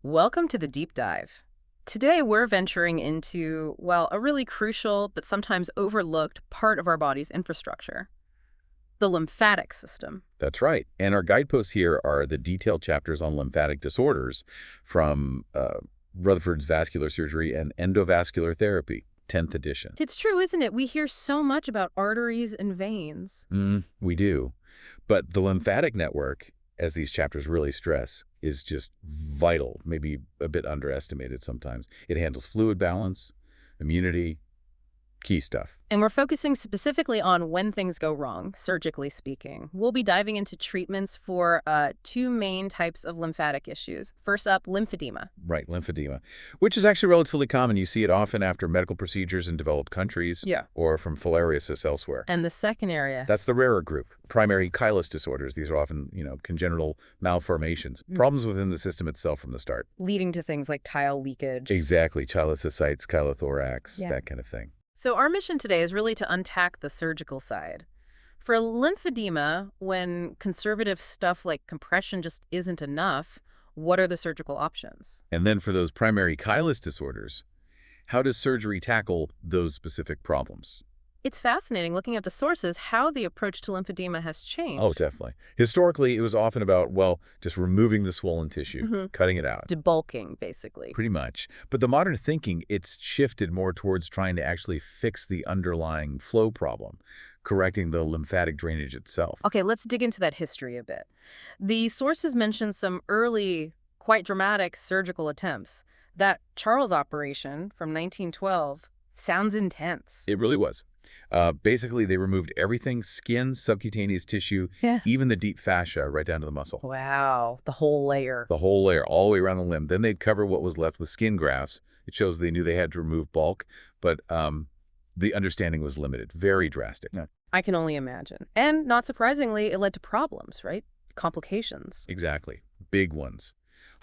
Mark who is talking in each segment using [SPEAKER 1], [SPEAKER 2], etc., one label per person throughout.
[SPEAKER 1] Welcome to the deep dive. Today we're venturing into, well, a really crucial but sometimes overlooked part of our body's infrastructure, the lymphatic system.
[SPEAKER 2] That's right. And our guideposts here are the detailed chapters on lymphatic disorders from Rutherford's Vascular Surgery and Endovascular Therapy, 10th edition.
[SPEAKER 1] It's true, isn't it? We hear so much about arteries and veins.
[SPEAKER 2] We do. But the lymphatic network, as these chapters really stress, is just vital, maybe a bit underestimated sometimes. It handles fluid balance, immunity, key stuff.
[SPEAKER 1] And we're focusing specifically on when things go wrong, surgically speaking. We'll be diving into treatments for two main types of lymphatic issues. First up, lymphedema.
[SPEAKER 2] Right, lymphedema, which is actually relatively common. You see it often after medical procedures in developed countries or from filariasis elsewhere.
[SPEAKER 1] And the second area?
[SPEAKER 2] That's the rarer group, primary Chylus disorders. These are often, congenital malformations, problems within the system itself from the start.
[SPEAKER 1] Leading to things like tile leakage.
[SPEAKER 2] Exactly, chyloscytes, chylothorax, that kind of thing.
[SPEAKER 1] So our mission today is really to untack the surgical side. For lymphedema, when conservative stuff like compression just isn't enough, what are the surgical options?
[SPEAKER 2] And then for those primary Chylus disorders, how does surgery tackle those specific problems?
[SPEAKER 1] It's fascinating looking at the sources how the approach to lymphedema has changed.
[SPEAKER 2] Oh, definitely. Historically, it was often about, well, just removing the swollen tissue, cutting it out.
[SPEAKER 1] Debulking, basically.
[SPEAKER 2] Pretty much. But the modern thinking, it's shifted more towards trying to actually fix the underlying flow problem, correcting the lymphatic drainage itself.
[SPEAKER 1] Okay, let's dig into that history a bit. The sources mention some early, quite dramatic surgical attempts. That Charles operation from 1912 sounds intense.
[SPEAKER 2] It really was. Basically, they removed everything, skin, subcutaneous tissue, even the deep fascia right down to the muscle.
[SPEAKER 1] Wow, the whole layer.
[SPEAKER 2] The whole layer, all the way around the limb. Then they'd cover what was left with skin grafts. It shows they knew they had to remove bulk, but the understanding was limited, very drastic.
[SPEAKER 1] I can only imagine. And not surprisingly, it led to problems, right? Complications.
[SPEAKER 2] Exactly. Big ones.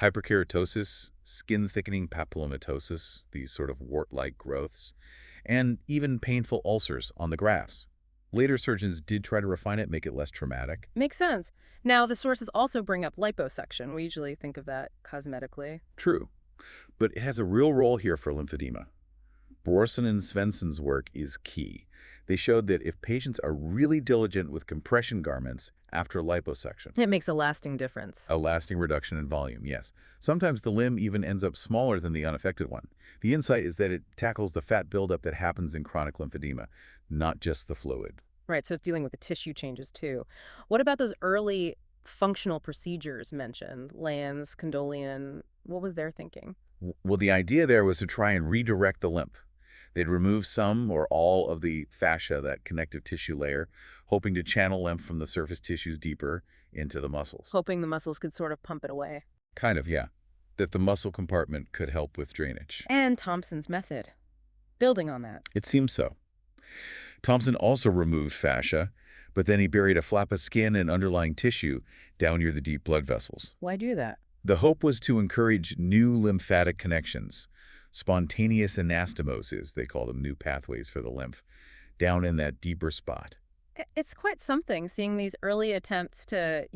[SPEAKER 2] Hyperkeratosis, skin-thickening papillomatosis, these sort of wart-like growths, and even painful ulcers on the grafts. Later surgeons did try to refine it, make it less traumatic.
[SPEAKER 1] Makes sense. Now, the sources also bring up liposuction. We usually think of that cosmetically.
[SPEAKER 2] True. But it has a real role here for lymphedema. Borson and Svensson's work is key. They showed that if patients are really diligent with compression garments after liposuction,
[SPEAKER 1] It makes a lasting difference.
[SPEAKER 2] a lasting reduction in volume, yes. Sometimes the limb even ends up smaller than the unaffected one. The insight is that it tackles the fat buildup that happens in chronic lymphedema, not just the fluid.
[SPEAKER 1] Right, so it's dealing with the tissue changes too. What about those early functional procedures mentioned? Lanz, Condolian, what was their thinking?
[SPEAKER 2] Well, the idea there was to try and redirect the lymph. They'd remove some or all of the fascia, that connective tissue layer, hoping to channel lymph from the surface tissues deeper into the muscles.
[SPEAKER 1] Hoping the muscles could sort of pump it away.
[SPEAKER 2] Kind of, yeah. That the muscle compartment could help with drainage.
[SPEAKER 1] And Thompson's method. Building on that.
[SPEAKER 2] It seems so. Thompson also removed fascia, but then he buried a flap of skin and underlying tissue down near the deep blood vessels.
[SPEAKER 1] Why do that?
[SPEAKER 2] The hope was to encourage new lymphatic connections, spontaneous anastomoses, they call them, new pathways for the lymph, down in that deeper spot.
[SPEAKER 1] It's quite something seeing these early attempts to,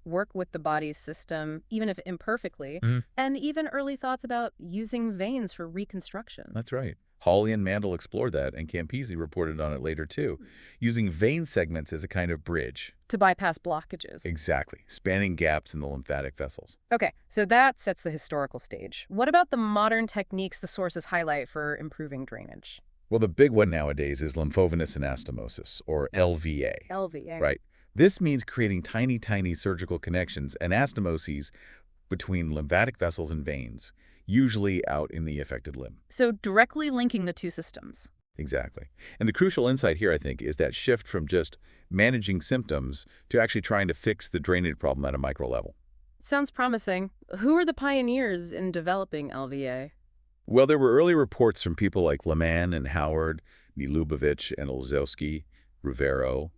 [SPEAKER 1] work with the body's system, even if imperfectly, and even early thoughts about using veins for reconstruction.
[SPEAKER 2] That's right. Hawley and Mandel explored that, and Campisi reported on it later too, using vein segments as a kind of bridge.
[SPEAKER 1] To bypass blockages.
[SPEAKER 2] Exactly, spanning gaps in the lymphatic vessels.
[SPEAKER 1] Okay, so that sets the historical stage. What about the modern techniques the sources highlight for improving drainage?
[SPEAKER 2] Well, the big one nowadays is lymphovenous anastomosis, or LVA.
[SPEAKER 1] LVA.
[SPEAKER 2] Right. This means creating tiny, tiny surgical connections, anastomoses, between lymphatic vessels and veins, usually out in the affected limb.
[SPEAKER 1] So directly linking the two systems.
[SPEAKER 2] Exactly. And the crucial insight here, I think, is that shift from just managing symptoms to actually trying to fix the drainage problem at a micro level.
[SPEAKER 1] Sounds promising. Who are the pioneers in developing LVA?
[SPEAKER 2] Well, there were early reports from people like Lehmann and Howard, Milubovich and Olszewski, Rivero,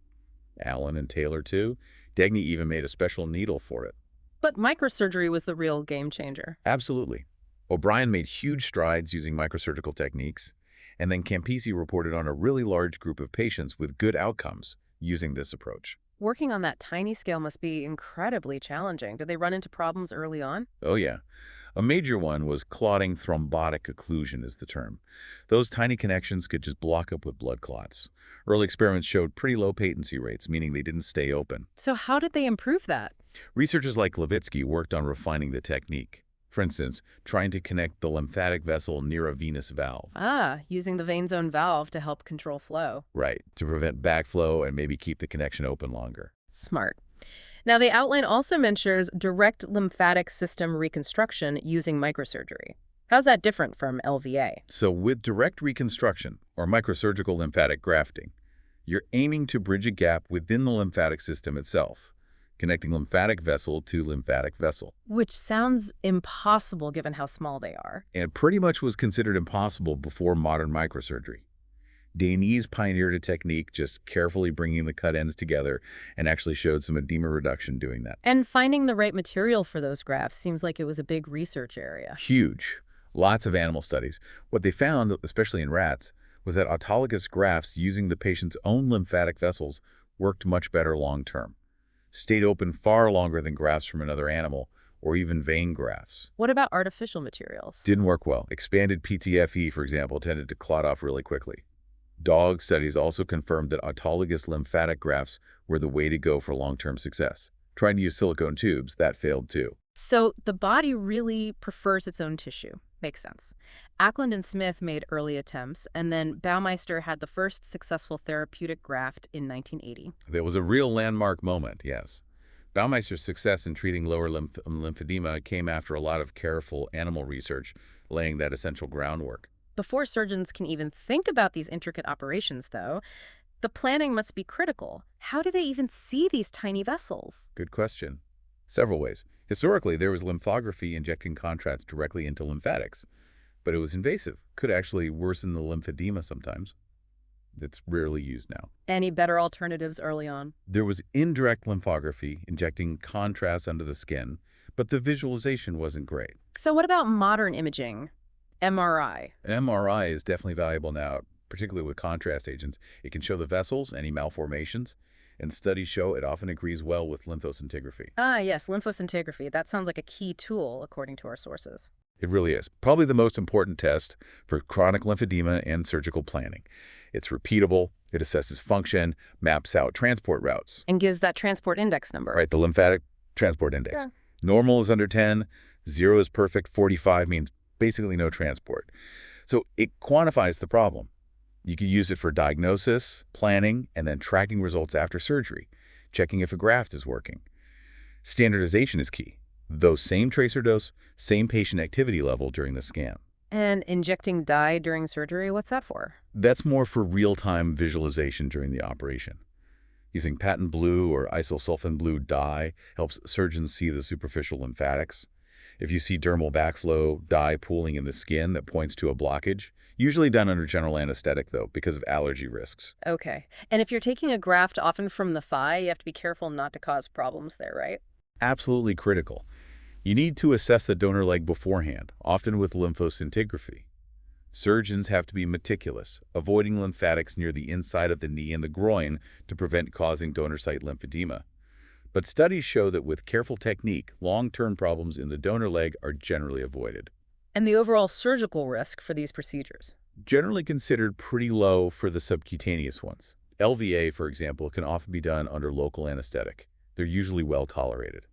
[SPEAKER 2] Allen and Taylor, too. Degny even made a special needle for it.
[SPEAKER 1] But microsurgery was the real game changer.
[SPEAKER 2] Absolutely. O'Brien made huge strides using microsurgical techniques, and then Campisi reported on a really large group of patients with good outcomes using this approach.
[SPEAKER 1] Working on that tiny scale must be incredibly challenging. Did they run into problems early on?
[SPEAKER 2] Oh, yeah. A major one was clotting thrombotic occlusion is the term. Those tiny connections could just block up with blood clots. Early experiments showed pretty low patency rates, meaning they didn't stay open.
[SPEAKER 1] So how did they improve that?
[SPEAKER 2] Researchers like Levitsky worked on refining the technique. For instance, trying to connect the lymphatic vessel near a venous valve.
[SPEAKER 1] Ah, using the vein zone valve to help control flow.
[SPEAKER 2] Right, to prevent backflow and maybe keep the connection open longer.
[SPEAKER 1] Smart. Now, the outline also mentions direct lymphatic system reconstruction using microsurgery. How's that different from LVA?
[SPEAKER 2] So with direct reconstruction, or microsurgical lymphatic grafting, you're aiming to bridge a gap within the lymphatic system itself, connecting lymphatic vessel to lymphatic vessel.
[SPEAKER 1] Which sounds impossible given how small they are.
[SPEAKER 2] And pretty much was considered impossible before modern microsurgery. Dainese pioneered a technique just carefully bringing the cut ends together and actually showed some edema reduction doing that.
[SPEAKER 1] And finding the right material for those grafts seems like it was a big research area.
[SPEAKER 2] Huge. Lots of animal studies. What they found, especially in rats, was that autologous grafts using the patient's own lymphatic vessels worked much better long-term. Stayed open far longer than grafts from another animal, or even vein grafts.
[SPEAKER 1] What about artificial materials?
[SPEAKER 2] Didn't work well. Expanded PTFE, for example, tended to clot off really quickly. Dog studies also confirmed that autologous lymphatic grafts were the way to go for long-term success. Trying to use silicone tubes, that failed too.
[SPEAKER 1] So the body really prefers its own tissue. Makes sense. Ackland and Smith made early attempts, and then Baumeister had the first successful therapeutic graft in 1980.
[SPEAKER 2] There was a real landmark moment, yes. Baumeister's success in treating lower lymphedema came after a lot of careful animal research, laying that essential groundwork.
[SPEAKER 1] Before surgeons can even think about these intricate operations, though, the planning must be critical. How do they even see these tiny vessels?
[SPEAKER 2] Good question. Several ways. Historically, there was lymphography injecting contrast directly into lymphatics, but it was invasive. Could actually worsen the lymphedema sometimes. It's rarely used now.
[SPEAKER 1] Any better alternatives early on?
[SPEAKER 2] There was indirect lymphography injecting contrast under the skin, but the visualization wasn't great.
[SPEAKER 1] So what about modern imaging? MRI.
[SPEAKER 2] MRI is definitely valuable now, particularly with contrast agents. It can show the vessels, any malformations, and studies show it often agrees well with lymphoscintigraphy.
[SPEAKER 1] Ah, yes, lymphoscintigraphy. That sounds like a key tool, according to our sources.
[SPEAKER 2] It really is. Probably the most important test for chronic lymphedema and surgical planning. It's repeatable, it assesses function, maps out transport routes.
[SPEAKER 1] And gives that transport index number.
[SPEAKER 2] Right, the lymphatic transport index.
[SPEAKER 1] Yeah.
[SPEAKER 2] Normal is under 10, 0 is perfect, 45 means basically no transport. So it quantifies the problem. You can use it for diagnosis, planning, and then tracking results after surgery, checking if a graft is working. Standardization is key. Those same tracer dose, same patient activity level during the scan.
[SPEAKER 1] And injecting dye during surgery, what's that for?
[SPEAKER 2] That's more for real-time visualization during the operation. Using patent blue or isosulfan blue dye helps surgeons see the superficial lymphatics. If you see dermal backflow, dye pooling in the skin, that points to a blockage. Usually done under general anesthetic, though, because of allergy risks.
[SPEAKER 1] Okay. And if you're taking a graft often from the thigh, you have to be careful not to cause problems there, right?
[SPEAKER 2] Absolutely critical. You need to assess the donor leg beforehand, often with lymphoscintigraphy. Surgeons have to be meticulous, avoiding lymphatics near the inside of the knee and the groin to prevent causing donor site lymphedema. But studies show that with careful technique, long-term problems in the donor leg are generally avoided.
[SPEAKER 1] And the overall surgical risk for these procedures?
[SPEAKER 2] Generally considered pretty low for the subcutaneous ones. LVA, for example, can often be done under local anesthetic. They're usually well tolerated.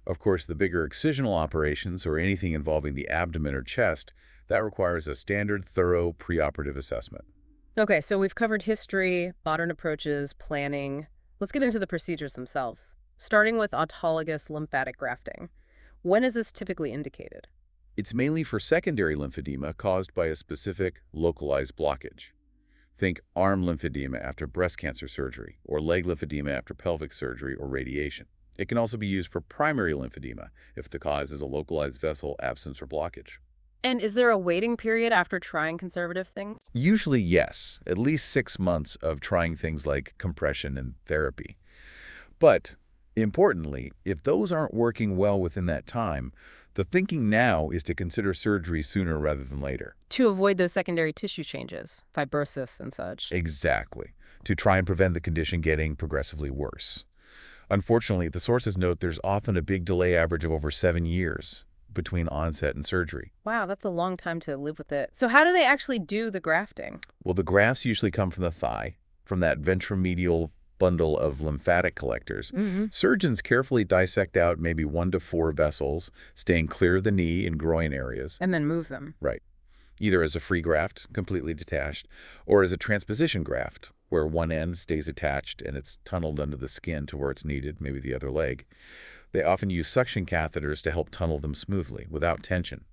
[SPEAKER 2] Of course, the bigger excisional operations or anything involving the abdomen or chest, that requires a standard, thorough preoperative assessment.
[SPEAKER 1] Okay, so we've covered history, modern approaches, planning. Let's get into the procedures themselves, starting with autologous lymphatic grafting. When is this typically indicated?
[SPEAKER 2] It's mainly for secondary lymphedema caused by a specific localized blockage. Think arm lymphedema after breast cancer surgery, or leg lymphedema after pelvic surgery or radiation. It can also be used for primary lymphedema if the cause is a localized vessel absence or blockage.
[SPEAKER 1] And is there a waiting period after trying conservative things?
[SPEAKER 2] Usually, yes, at least 6 months of trying things like compression and therapy. But importantly, if those aren't working well within that time, the thinking now is to consider surgery sooner rather than later.
[SPEAKER 1] To avoid those secondary tissue changes, fibrosis and such.
[SPEAKER 2] Exactly, to try and prevent the condition getting progressively worse. Unfortunately, the sources note there's often a big delay average of over 7 years between onset and surgery.
[SPEAKER 1] Wow, that's a long time to live with it. So how do they actually do the grafting?
[SPEAKER 2] Well, the grafts usually come from the thigh, from that ventromedial bundle of lymphatic collectors.
[SPEAKER 1] Mm-hmm.
[SPEAKER 2] Surgeons carefully dissect out maybe 1 to 4 vessels, staying clear of the knee and groin areas.
[SPEAKER 1] And then move them.
[SPEAKER 2] Right. Either as a free graft, completely detached, or as a transposition graft, where one end stays attached and it's tunneled under the skin to where it's needed, maybe the other leg. They often use suction catheters to help tunnel them smoothly, without tension.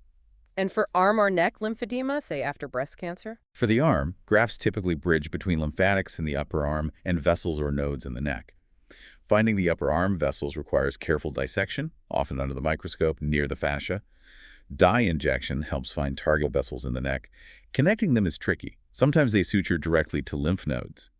[SPEAKER 1] And for arm or neck lymphedema, say after breast cancer?
[SPEAKER 2] For the arm, grafts typically bridge between lymphatics in the upper arm and vessels or nodes in the neck. Finding the upper arm vessels requires careful dissection, often under the microscope near the fascia. Dye injection helps find target vessels in the neck. Connecting them is tricky. Sometimes they suture directly to lymph nodes.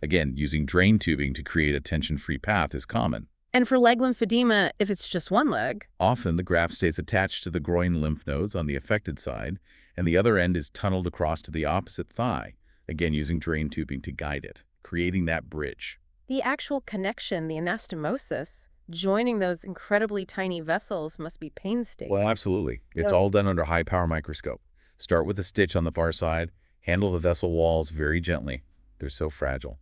[SPEAKER 2] Again, using drain tubing to create a tension-free path is common.
[SPEAKER 1] And for leg lymphedema, if it's just one leg?
[SPEAKER 2] Often, the graft stays attached to the groin lymph nodes on the affected side, and the other end is tunneled across to the opposite thigh, again using drain tubing to guide it, creating that bridge.
[SPEAKER 1] The actual connection, the anastomosis, joining those incredibly tiny vessels must be painstaking.
[SPEAKER 2] Well, absolutely. It's all done under high-power microscope. Start with a stitch on the far side, handle the vessel walls very gently. They're so fragile.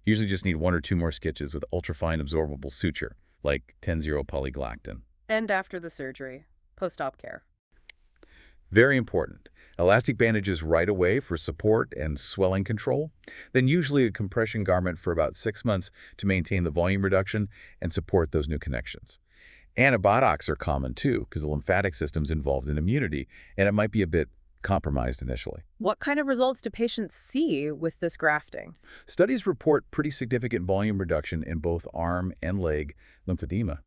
[SPEAKER 2] Usually just need 1 or 2 more stitches with ultrafine absorbable suture, like 10-0-polygalactin.
[SPEAKER 1] And after the surgery, post-op care.
[SPEAKER 2] Very important. Elastic bandages right away for support and swelling control. Then usually a compression garment for about 6 months to maintain the volume reduction and support those new connections. Antibiotics are common too, because the lymphatic system's involved in immunity, and it might be a bit compromised initially.
[SPEAKER 1] What kind of results do patients see with this grafting?
[SPEAKER 2] Studies report pretty significant volume reduction in both arm and leg lymphedema.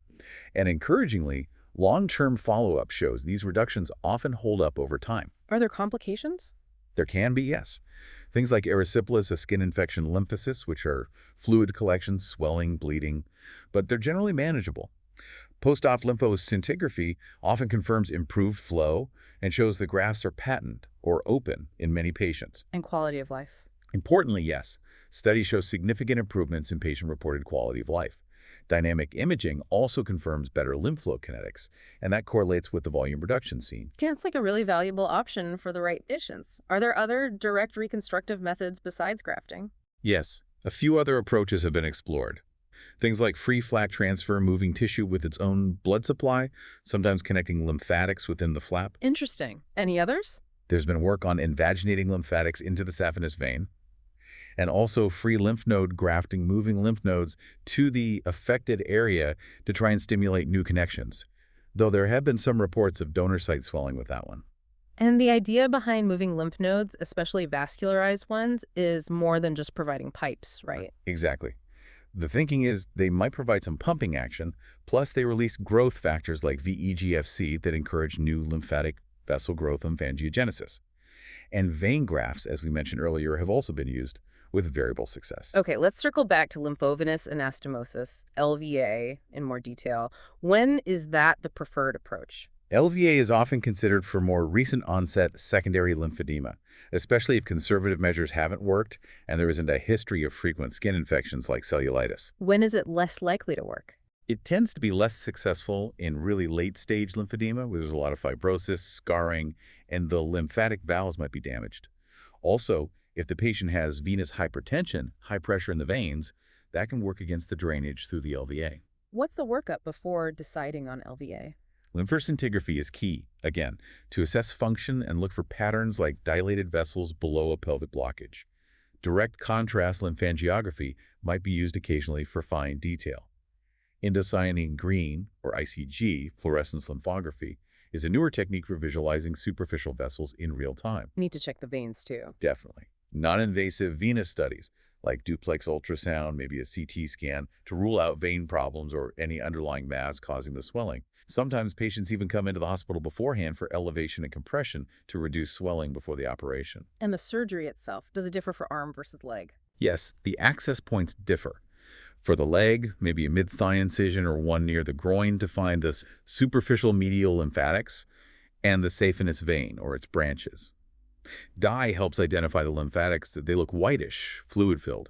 [SPEAKER 2] And encouragingly, long-term follow-up shows these reductions often hold up over time.
[SPEAKER 1] Are there complications?
[SPEAKER 2] There can be, yes. Things like erysipelas, a skin infection, lymphocysts, which are fluid collections, swelling, bleeding, but they're generally manageable. Post-op lymphoscintigraphy often confirms improved flow and shows the grafts are patent or open in many patients.
[SPEAKER 1] And quality of life?
[SPEAKER 2] Importantly, yes, studies show significant improvements in patient-reported quality of life. Dynamic imaging also confirms better lymph flow kinetics, and that correlates with the volume reduction seen.
[SPEAKER 1] Sounds like a really valuable option for the right patients. Are there other direct reconstructive methods besides grafting?
[SPEAKER 2] Yes, a few other approaches have been explored. Things like free flap transfer, moving tissue with its own blood supply, sometimes connecting lymphatics within the flap.
[SPEAKER 1] Interesting. Any others?
[SPEAKER 2] There's been work on invaginating lymphatics into the saphenous vein, and also free lymph node grafting, moving lymph nodes to the affected area to try and stimulate new connections, though there have been some reports of donor site swelling with that one.
[SPEAKER 1] And the idea behind moving lymph nodes, especially vascularized ones, is more than just providing pipes, right?
[SPEAKER 2] Exactly. The thinking is they might provide some pumping action, plus they release growth factors like VEGF-C that encourage new lymphatic vessel growth and angiogenesis. And vein grafts, as we mentioned earlier, have also been used with variable success.
[SPEAKER 1] Okay, let's circle back to lymphovenous anastomosis, LVA, in more detail. When is that the preferred approach?
[SPEAKER 2] LVA is often considered for more recent onset secondary lymphedema, especially if conservative measures haven't worked and there isn't a history of frequent skin infections like cellulitis.
[SPEAKER 1] When is it less likely to work?
[SPEAKER 2] It tends to be less successful in really late-stage lymphedema, where there's a lot of fibrosis, scarring, and the lymphatic valves might be damaged. Also, if the patient has venous hypertension, high pressure in the veins, that can work against the drainage through the LVA.
[SPEAKER 1] What's the workup before deciding on LVA?
[SPEAKER 2] Lymphoscintigraphy is key, again, to assess function and look for patterns like dilated vessels below a pelvic blockage. Direct contrast lymphangiography might be used occasionally for fine detail. Indocyanine green, or ICG, fluorescence lymphography, is a newer technique for visualizing superficial vessels in real time.
[SPEAKER 1] Need to check the veins, too.
[SPEAKER 2] Definitely. Non-invasive venous studies, like duplex ultrasound, maybe a CT scan, to rule out vein problems or any underlying mass causing the swelling. Sometimes patients even come into the hospital beforehand for elevation and compression to reduce swelling before the operation.
[SPEAKER 1] And the surgery itself, does it differ for arm versus leg?
[SPEAKER 2] Yes, the access points differ. For the leg, maybe a mid-thigh incision or one near the groin to find this superficial medial lymphatics and the saphenous vein or its branches. Dye helps identify the lymphatics that they look whitish, fluid-filled.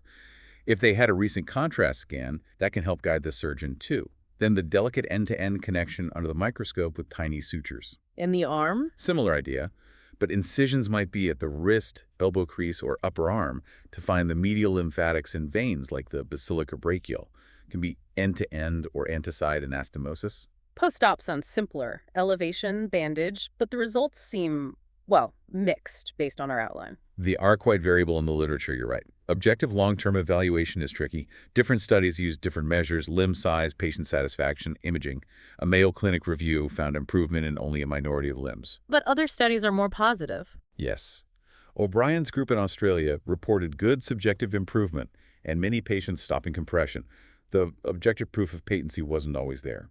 [SPEAKER 2] If they had a recent contrast scan, that can help guide the surgeon too. Then the delicate end-to-end connection under the microscope with tiny sutures.
[SPEAKER 1] In the arm?
[SPEAKER 2] Similar idea, but incisions might be at the wrist, elbow crease, or upper arm to find the medial lymphatics in veins like the basilica brachial. Can be end-to-end or anti-side anastomosis.
[SPEAKER 1] Post-op sounds simpler. Elevation, bandage, but the results seem, well, mixed based on our outline.
[SPEAKER 2] They are quite variable in the literature, you're right. Objective long-term evaluation is tricky. Different studies use different measures: limb size, patient satisfaction, imaging. A Mayo Clinic review found improvement in only a minority of limbs.
[SPEAKER 1] But other studies are more positive.
[SPEAKER 2] Yes. O'Brien's group in Australia reported good subjective improvement and many patients stopping compression. The objective proof of patency wasn't always there.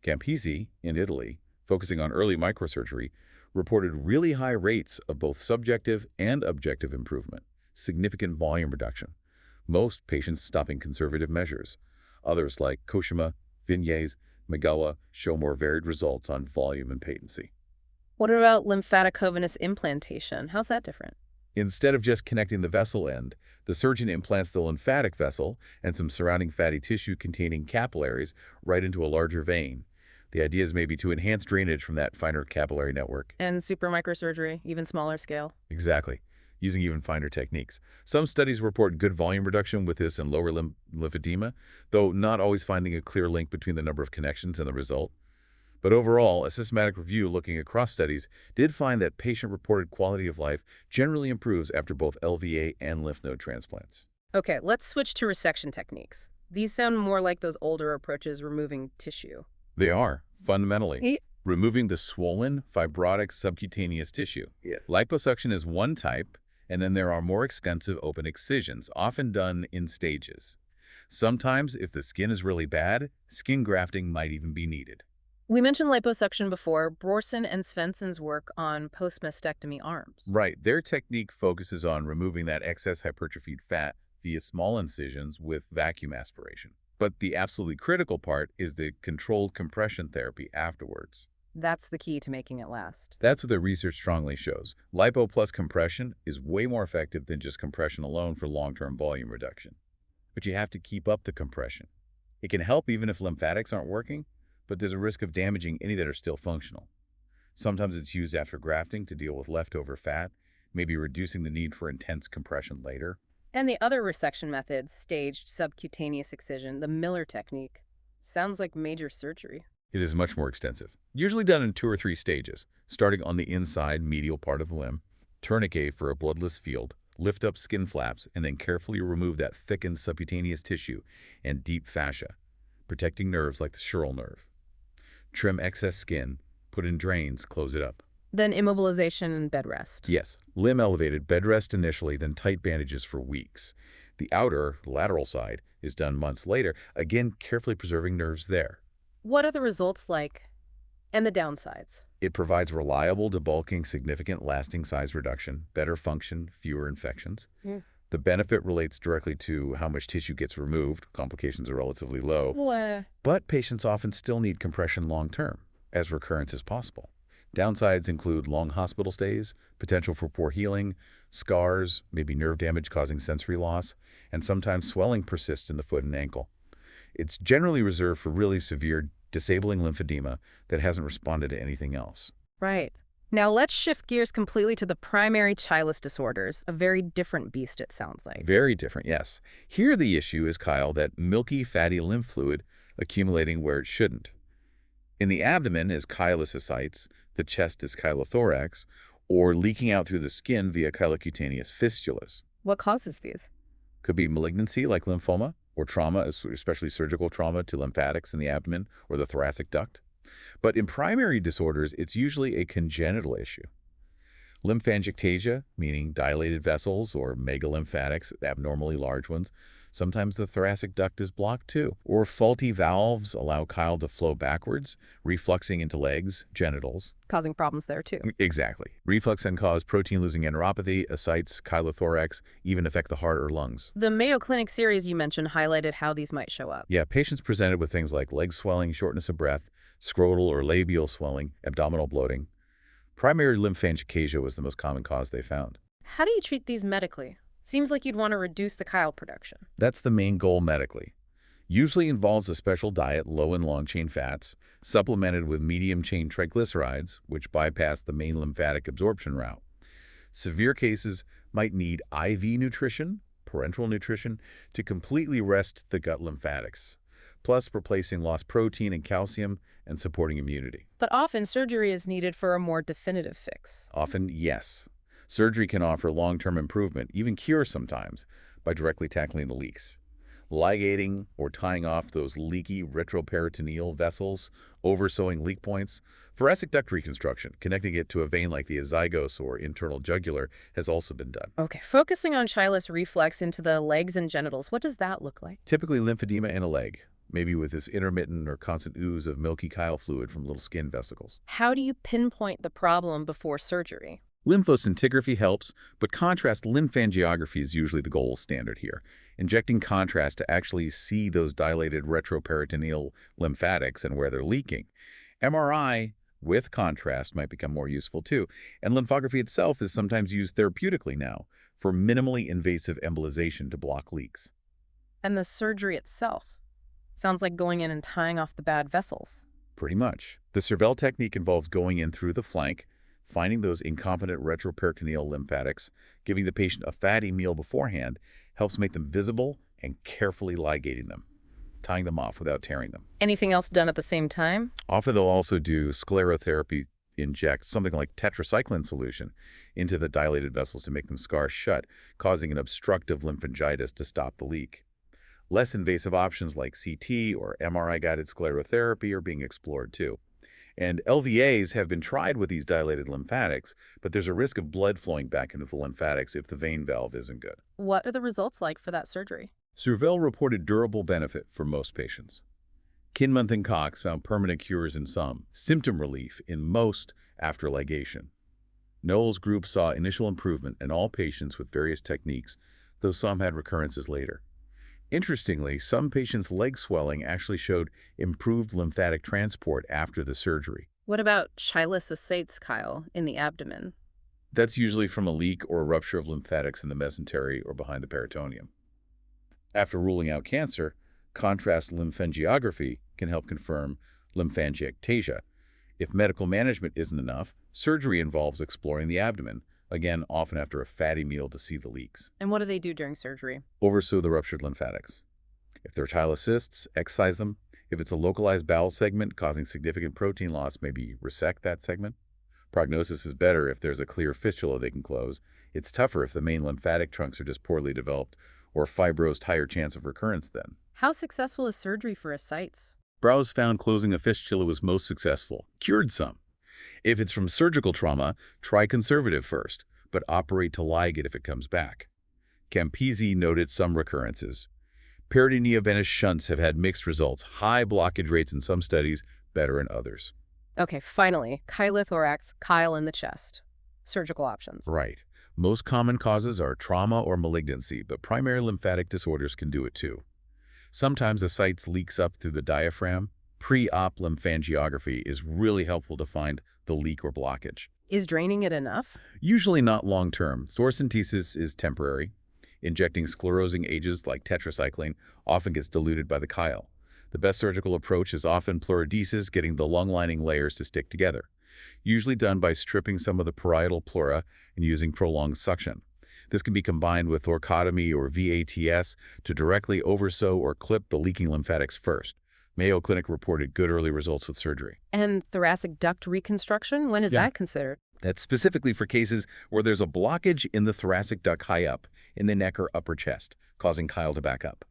[SPEAKER 2] Campisi, in Italy, focusing on early microsurgery, reported really high rates of both subjective and objective improvement, significant volume reduction. Most patients stopping conservative measures. Others like Koshima, Vignes, Magawa show more varied results on volume and patency.
[SPEAKER 1] What about lymphatic implantation? How's that different?
[SPEAKER 2] Instead of just connecting the vessel end, the surgeon implants the lymphatic vessel and some surrounding fatty tissue containing capillaries right into a larger vein. The idea is maybe to enhance drainage from that finer capillary network.
[SPEAKER 1] And supermicrosurgery, even smaller scale.
[SPEAKER 2] Exactly, using even finer techniques. Some studies report good volume reduction with this and lower lymphedema, though not always finding a clear link between the number of connections and the result. But overall, a systematic review looking across studies did find that patient-reported quality of life generally improves after both LVA and lymph node transplants.
[SPEAKER 1] Okay, let's switch to resection techniques. These sound more like those older approaches removing tissue.
[SPEAKER 2] They are, fundamentally, removing the swollen, fibrotic subcutaneous tissue.
[SPEAKER 3] Yeah.
[SPEAKER 2] Liposuction is one type, and then there are more extensive open excisions, often done in stages. Sometimes, if the skin is really bad, skin grafting might even be needed.
[SPEAKER 1] We mentioned liposuction before. Brorson and Svensson's work on post-mastectomy arms.
[SPEAKER 2] Right. Their technique focuses on removing that excess hypertrophied fat via small incisions with vacuum aspiration. But the absolutely critical part is the controlled compression therapy afterwards.
[SPEAKER 1] That's the key to making it last.
[SPEAKER 2] That's what the research strongly shows. Lipo plus compression is way more effective than just compression alone for long-term volume reduction. But you have to keep up the compression. It can help even if lymphatics aren't working, but there's a risk of damaging any that are still functional. Sometimes it's used after grafting to deal with leftover fat, maybe reducing the need for intense compression later.
[SPEAKER 1] And the other resection methods, staged subcutaneous excision, the Miller technique, sounds like major surgery.
[SPEAKER 2] It is much more extensive, usually done in 2 or 3 stages, starting on the inside medial part of the limb, tourniquet for a bloodless field, lift up skin flaps, and then carefully remove that thickened subcutaneous tissue and deep fascia, protecting nerves like the sural nerve. Trim excess skin, put in drains, close it up.
[SPEAKER 1] Then immobilization and bed rest.
[SPEAKER 2] Yes, limb elevated, bed rest initially, then tight bandages for weeks. The outer, lateral side is done months later, again carefully preserving nerves there.
[SPEAKER 1] What are the results like? And the downsides?
[SPEAKER 2] It provides reliable debulking, significant lasting size reduction, better function, fewer infections. The benefit relates directly to how much tissue gets removed. Complications are relatively low. But patients often still need compression long-term, as recurrence is possible. Downsides include long hospital stays, potential for poor healing, scars, maybe nerve damage causing sensory loss, and sometimes swelling persists in the foot and ankle. It's generally reserved for really severe, disabling lymphedema that hasn't responded to anything else.
[SPEAKER 1] Right. Now let's shift gears completely to the primary Chylus disorders, a very different beast it sounds like.
[SPEAKER 2] Very different, yes. Here the issue is, Kyle, that milky, fatty lymph fluid accumulating where it shouldn't. In the abdomen is chylocysts, the chest is chylothorax, or leaking out through the skin via chylocutaneous fistulas.
[SPEAKER 1] What causes these?
[SPEAKER 2] Could be malignancy like lymphoma, or trauma, especially surgical trauma to lymphatics in the abdomen or the thoracic duct. But in primary disorders, it's usually a congenital issue. Lymphangiectasia, meaning dilated vessels or megalymphatics, abnormally large ones. Sometimes the thoracic duct is blocked too. Or faulty valves allow chyle to flow backwards, refluxing into legs, genitals.
[SPEAKER 1] Causing problems there too.
[SPEAKER 2] Exactly. Reflux can cause protein-losing enteropathy, ascites, chylothorax, even affect the heart or lungs.
[SPEAKER 1] The Mayo Clinic series you mentioned highlighted how these might show up.
[SPEAKER 2] Yeah, patients presented with things like leg swelling, shortness of breath, scrotal or labial swelling, abdominal bloating. Primary lymphangiectasia was the most common cause they found.
[SPEAKER 1] How do you treat these medically? Seems like you'd want to reduce the chyle production.
[SPEAKER 2] That's the main goal medically. Usually involves a special diet low in long-chain fats, supplemented with medium-chain triglycerides, which bypass the main lymphatic absorption route. Severe cases might need IV nutrition, parenteral nutrition, to completely rest the gut lymphatics, plus replacing lost protein and calcium and supporting immunity.
[SPEAKER 1] But often surgery is needed for a more definitive fix.
[SPEAKER 2] Often, yes. Surgery can offer long-term improvement, even cure sometimes, by directly tackling the leaks. Ligating or tying off those leaky retroperitoneal vessels, oversewing leak points. Thoracic duct reconstruction, connecting it to a vein like the azygos or internal jugular, has also been done.
[SPEAKER 1] Okay, focusing on Chylus reflex into the legs and genitals, what does that look like?
[SPEAKER 2] Typically lymphedema in a leg, maybe with this intermittent or constant ooze of milky chyle fluid from little skin vesicles.
[SPEAKER 1] How do you pinpoint the problem before surgery?
[SPEAKER 2] Lymphoscintigraphy helps, but contrast lymphangiography is usually the gold standard here. Injecting contrast to actually see those dilated retroperitoneal lymphatics and where they're leaking. MRI with contrast might become more useful too, and lymphography itself is sometimes used therapeutically now for minimally invasive embolization to block leaks.
[SPEAKER 1] And the surgery itself? Sounds like going in and tying off the bad vessels.
[SPEAKER 2] Pretty much. The Servell technique involves going in through the flank, finding those incompetent retroperitoneal lymphatics, giving the patient a fatty meal beforehand, helps make them visible, and carefully ligating them, tying them off without tearing them.
[SPEAKER 1] Anything else done at the same time?
[SPEAKER 2] Often they'll also do sclerotherapy, inject something like tetracycline solution into the dilated vessels to make them scar shut, causing an obstructive lymphangitis to stop the leak. Less invasive options like CT or MRI-guided sclerotherapy are being explored too. And LVAs have been tried with these dilated lymphatics, but there's a risk of blood flowing back into the lymphatics if the vein valve isn't good.
[SPEAKER 1] What are the results like for that surgery?
[SPEAKER 2] Servell reported durable benefit for most patients. Kinmonth and Cox found permanent cures in some, symptom relief in most after ligation. Noel's group saw initial improvement in all patients with various techniques, though some had recurrences later. Interestingly, some patients' leg swelling actually showed improved lymphatic transport after the surgery.
[SPEAKER 1] What about Chylus assates chyle in the abdomen?
[SPEAKER 2] That's usually from a leak or a rupture of lymphatics in the mesentery or behind the peritoneum. After ruling out cancer, contrast lymphangiography can help confirm lymphangiectasia. If medical management isn't enough, surgery involves exploring the abdomen, again, often after a fatty meal to see the leaks.
[SPEAKER 1] And what do they do during surgery?
[SPEAKER 2] Oversew the ruptured lymphatics. If they're chylocysts, excise them. If it's a localized bowel segment causing significant protein loss, maybe resect that segment. Prognosis is better if there's a clear fistula they can close. It's tougher if the main lymphatic trunks are just poorly developed or fibrosed, higher chance of recurrence then.
[SPEAKER 1] How successful is surgery for ascites?
[SPEAKER 2] Browse found closing a fistula was most successful, cured some. If it's from surgical trauma, try conservative first, but operate to ligate if it comes back. Campisi noted some recurrences. Peritoneovenous shunts have had mixed results, high blockage rates in some studies, better in others.
[SPEAKER 1] Okay, finally, chylothorax, chyle in the chest. Surgical options.
[SPEAKER 2] Right. Most common causes are trauma or malignancy, but primary lymphatic disorders can do it too. Sometimes ascites leaks up through the diaphragm. Pre-op lymphangiography is really helpful to find the leak or blockage.
[SPEAKER 1] Is draining it enough?
[SPEAKER 2] Usually not long-term. Thoracentesis is temporary. Injecting sclerosing agents like tetracycline often gets diluted by the chyle. The best surgical approach is often pleurodesis, getting the lung lining layers to stick together, usually done by stripping some of the parietal pleura and using prolonged suction. This can be combined with thoracotomy or VATS to directly oversew or clip the leaking lymphatics first. Mayo Clinic reported good early results with surgery.
[SPEAKER 1] And thoracic duct reconstruction, when is that considered?
[SPEAKER 2] That's specifically for cases where there's a blockage in the thoracic duct high up, in the neck or upper chest, causing chyle to back up.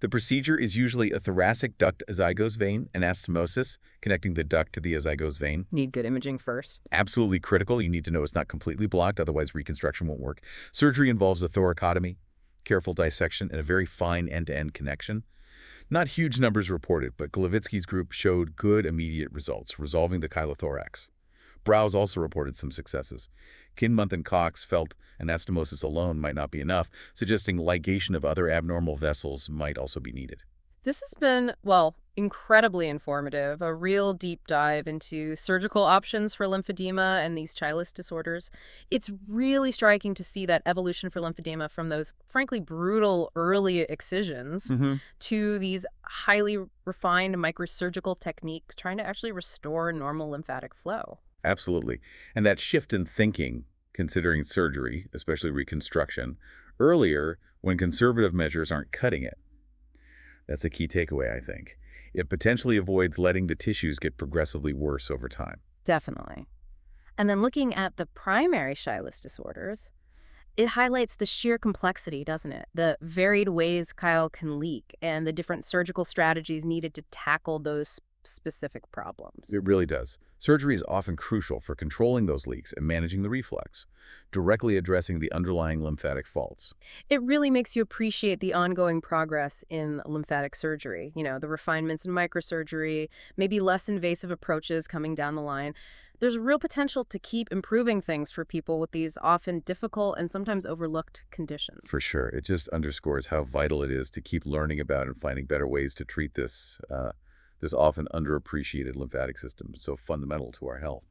[SPEAKER 2] The procedure is usually a thoracic duct azygos vein anastomosis, connecting the duct to the azygos vein.
[SPEAKER 1] Need good imaging first.
[SPEAKER 2] Absolutely critical. You need to know it's not completely blocked, otherwise reconstruction won't work. Surgery involves a thoracotomy, careful dissection, and a very fine end-to-end connection. Not huge numbers reported, but Glavitsky's group showed good immediate results, resolving the chylothorax. Browse also reported some successes. Kinmonth and Cox felt anastomosis alone might not be enough, suggesting ligation of other abnormal vessels might also be needed.
[SPEAKER 1] This has been, well, incredibly informative, a real deep dive into surgical options for lymphedema and these Chylus disorders. It's really striking to see that evolution for lymphedema from those, frankly, brutal early excisions
[SPEAKER 2] Hmm.
[SPEAKER 1] to these highly refined microsurgical techniques trying to actually restore normal lymphatic flow.
[SPEAKER 2] Absolutely. And that shift in thinking, considering surgery, especially reconstruction, earlier when conservative measures aren't cutting it. That's a key takeaway, I think. It potentially avoids letting the tissues get progressively worse over time.
[SPEAKER 1] Definitely. And then looking at the primary Chylus disorders, it highlights the sheer complexity, doesn't it? The varied ways chyle can leak and the different surgical strategies needed to tackle those specific problems.
[SPEAKER 2] It really does. Surgery is often crucial for controlling those leaks and managing the reflux, directly addressing the underlying lymphatic faults.
[SPEAKER 1] It really makes you appreciate the ongoing progress in lymphatic surgery, the refinements in microsurgery, maybe less invasive approaches coming down the line. There's real potential to keep improving things for people with these often difficult and sometimes overlooked conditions.
[SPEAKER 2] For sure. It just underscores how vital it is to keep learning about and finding better ways to treat this often underappreciated lymphatic system. It's so fundamental to our health.